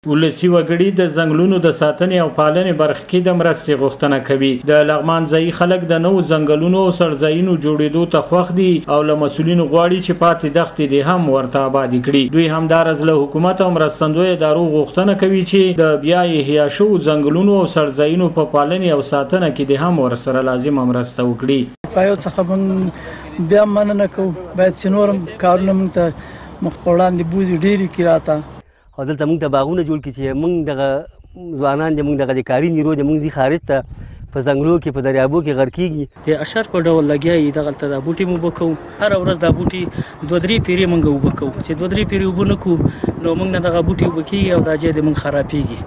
ولسي وګړي د ځنګلونو د ساتنې او پالنې برخه کې د مرستې غوښتنه کوي. د لغمان ځایي خلک د نوو ځنګلونو او سرځایونو جوړېدو ته خوښ دي او له مسؤلینو غواړي چې پاتې دښتې دې هم ورته آبادې کړي. دوی همداراز له حکومت او مرستندویه ادارو غوښتنه کوي چې د بیا احیا شوو ځنګلونو او سرځایونو په پالنې او ساتنه کې دې هم ورسره لازمه مرسته وکړي. فایو څخه موږ بیا مننه کوو، باید چې نور کارونه موږ ته مخ په وړاندې بوځي ډېرې کړي راته. او دلته موږ ته باغونه جوړ کړي چې موږ دغه ځوانان چې موږ دغه د کاري نیرو چې موږ ځي خارج ته په ځنګلو کې په دریابو کې غر کېږي. د اشر په ډول لګیا یي دغلته دا بوټي مو اوبه کوو، هره ورځ دا بوټي 2-3 پیرې موږ اوبه کوو. چې 2-3 پیرې اوبه نه کړو نو موږ نه دغه بوټي اوبه کېږي او دا ځای د موږ خرابېږي.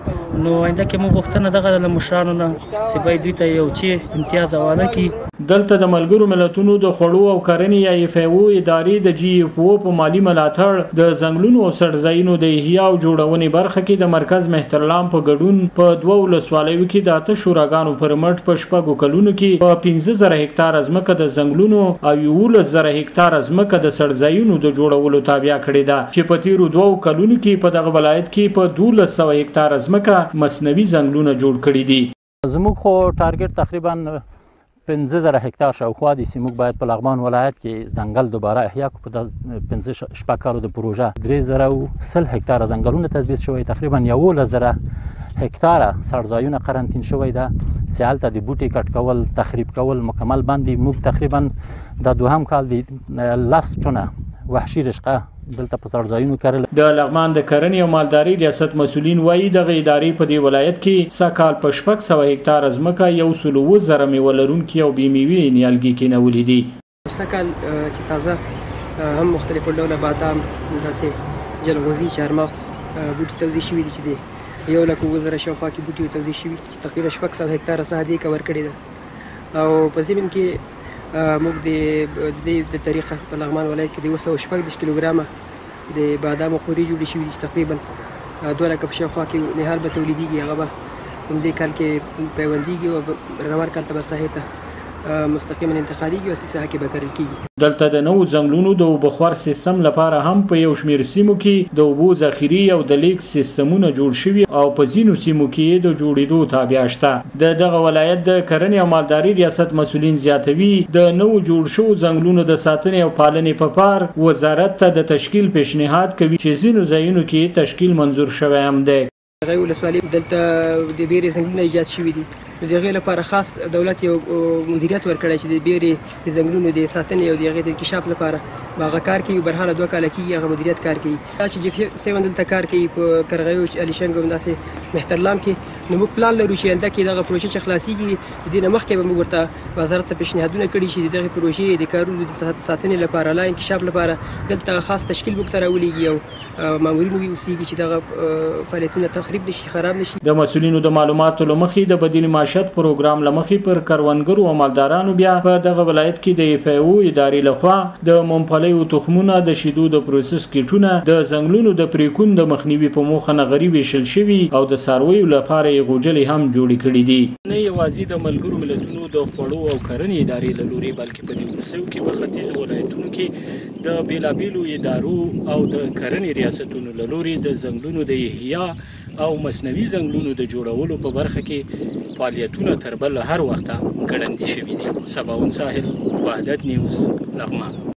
نو آینده کې موږ غوښتنه دغه له مشرانو نه چې باید دوی ته یو چې امتیاز حواله کړي. دلته د ملګرو ملتونو د خوړو او کرنې یا FAO ادارې د GFO په مالی ملاتړ د ځنګلونو او سرځایونو د احیا او جوړونې برخه کې د مرکز مهترلام په ګډون په 2 ولسوالیو کې د 8 شوراګانو پر مټ په 6 کلونو کې په 15000 هکتار ځمکه د ځنګلونو او 11000 هکتار ځمکه د سرځایونو د جوړولو تابع کړې ده چې په تیرو 2 کلونو کې په دغه ولایت کې په 1200 هکتار ځمکه مصنوعي ځنګلونه جوړ کړي دي. زموږ خو ټارګټ تقریبا 15000 هکتار شاوخوا دي چې موږ باید په لغمان ولایت کې ځنګل دوباره احیا کړو. په 15 کارو د پروژه 3010 هکتار ځنګلونه تثبیت شوی، تقریبا 11000 هکتار سرځایونه قرنطین شوی ده چې هلته د بوټي کټ کول تخریب کول مکمل باندې. موږ تقریبا د دوهم کال د 10 ټنه وحشي رشقه دلته په سرځایونو کرل. د لغمان د کرنې او مالداري ریاست مسؤلین وایي دغه ادارې په دې ولایت کې سکهال په 600 هکتار ځمکه 110 میوه لرونکي او بې میوې نیالګي کینولې دي. سکهال چې تازه هم مختلفو ډوله بادام، داسې جلغوزي، چهارمغز بوټي توزیع شوي دي چې د 1,000 شاوخوا کې بوټي توزیع شوي چې تقریبا 600 هکتاره ساحه دې کور کړې ده. او په ضمن کې موږ د طریقه په لغمان ولایت کې د 214 کیلوګرامه د بادامو خوري جوړې شوي دي چې تقریبا 2 لکه په شاوخوا کې نهال به تولیدېږي. هغه به همدې کال کې پیوندېږي او روان کال ته به ساحې ته مستقیما انتقالېږي او ساحه کې به کرل کېږي. دلته د نوو ځنګلونو د اوبخور سیستم لپاره هم په یو شمېر سیمو کې د اوبو ذخیرې او د لیک سیستمونه جوړ شوي او په ځینو سیمو کې د جوړېدو تابع شته. دغه ولایت د کرنې او مالداري ریاست مسؤلین زیاتوي د نوو جوړ شوو ځنګلونو د ساتنې او پالنې په پار وزارت ته د تشکیل پیشنهاد کوي چې ځینو ځایونو کې تشکیل منظور شوی هم دی. هغه ولسوالۍ دلته د بیرې ځنګلونه ایجاد شوي دي، نو د هغې لپاره خاص دولت یو مدیریت ورکړی چې د بیرې د ځنګلونو د ساتنې او د هغې د انکشاف لپاره هغه کار کوي. برحاله 2 کاله کېږي هغه مدیریت کار کوي. دا چې GF7 دلته کار کوي په کرغیو، الیشنګ او همداسې مهترلام کې، نو موږ پلان لرو چې آینده کې دغه پروژې چې خلاصېږي د دې نه مخکې به موږ ورته وزارت ته پیشنهادونه کړي چې د دغې پروژې د کارونو د ساتنې لپاره لا انکشاف لپاره دلته خاص تشکیل موږ ته راولېږي او مامورین اوسېږي چې دغه فعالیتونه تخریب نشي، خراب نشي. د مسؤلینو د معلوماتو له مخې د بدیل معیشت پروګرام له مخې پر کروندګرو او مالدارانو بیا په دغه ولایت کې د FAO ادارې لخوا د ممپلیو تخمونه، د شیدو د پروسس کیټونه، د ځنګلونو د پریکون د مخنیوي په موخه نغري ویشل شوي او د څارویو لپاره یې غوجلې هم جوړې کړي دي. نه یوازې د ملګرو ملتونو د خوړو او کرنې ادارې له لوري بلکې په دې ورسیو کې په ختیځ ولایتونو کې د بیلابیلو ادارو او د کرنې ریاستونو له لوري د ځنګلونو د احیا او مصنوعي ځنګلونو د جوړولو په برخه کې فعالیتونه تر بل هر وخته ګړندي شوي دي. سباوون ساحل، وحدت نیوز، لغمان.